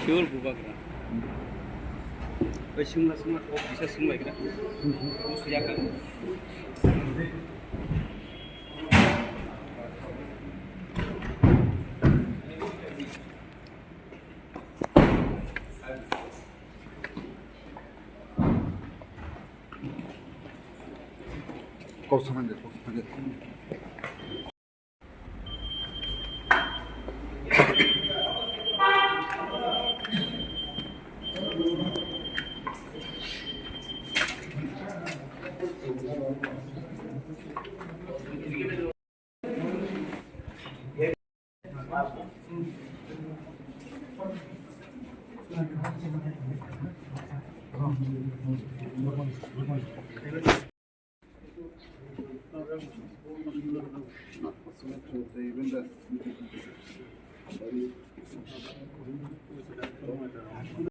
시월 부박이라. 왜 신문 쓰면 꼭 기사 쓰는 거야? 무슨 약간. 고소한데.